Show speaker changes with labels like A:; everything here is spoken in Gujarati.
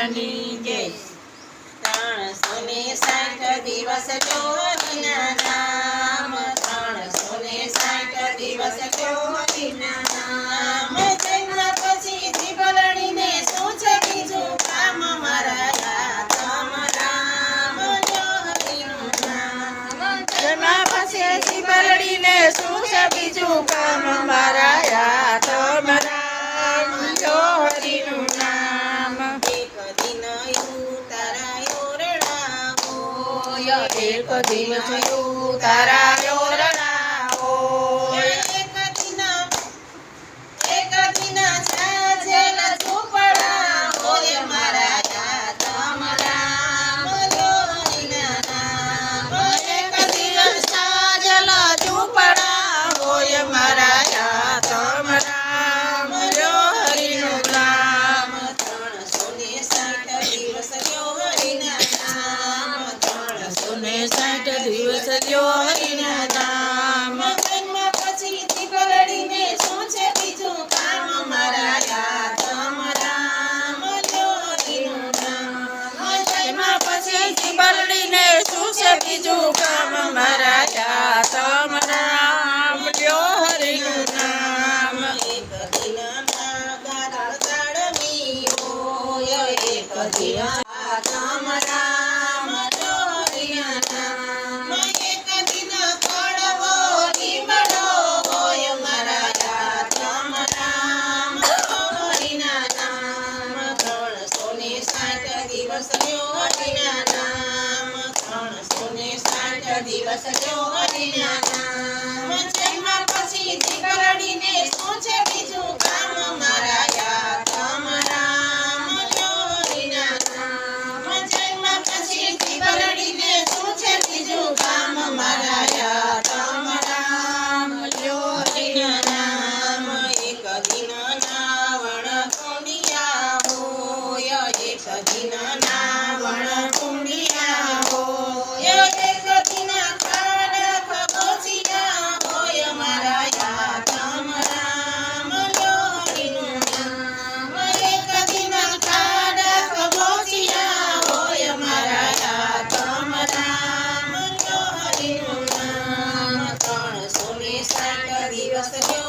A: ભગવાનની જય। 360 દિવસ ચોરીના નામ, 360 દિવસ ચોરીના નામ। જન્મ પછી જીભલડીને શું છે બીજું કામ, મારા યાતમ રામ જો હરિનું નામ। જન્મ પછી જીભલડીને શું છે બીજું કામ, મારા યાતમ રામ જો હરિનું નામ। એક દિન ઉતારાયો રણાવો, એક દિવસ ઉતારાયો રણાવો। એક દિન છાજેલ ઝૂંપડા હોય, મારા યાતમ રામ જો હરિના નામ। એક દિવસ છાજેલ ઝૂંપડા હોય, મારા યાતમ રામ જો હરિનું નામ। 360 દિવસ જો હરિના નામ, 360 દિવસ જો હરિના નામ। જન્મ પછી જીભલડીને શું છે બીજું કામ, મારા યાતમ રામ જો હરિનું નામ। જન્મ પછી જીભલડીને શું છે બીજું કામ, મારા યાતમ રામ જો હરિનું નામ। એક દિન ગાગળ તાળવી હોય, એક દિન યાતમ રામ જો હરિના નામ। એક દિન કડવો લીમડો હોય, મારા યાતમ રામ જો હરિના નામ। 360 દિવસ જો હરિના નામ, 360 દિવસ જો હરિના નામ। જન્મ પછી જીભલડીને શું છે બીજું કામ, મારા યાતમ રામ જો હરિના નામ। જન્મ પછી જીભલડીને શું છે બીજું કામ, મારા યાતમ રામ જો હરિના નામ। એક દિન નાવણ કુંડિયા હોય, એક દિન નાવણ કુંડિયા હોય। એક દિન ખાડક ગોચિયા હોય, મારા યાતમ રામ જો હરિનું નામ। એક દિન ખાડક ગોચિયા હોય, મારા યાતમ રામ જો હરિનું નામ। 360 દિવસ જો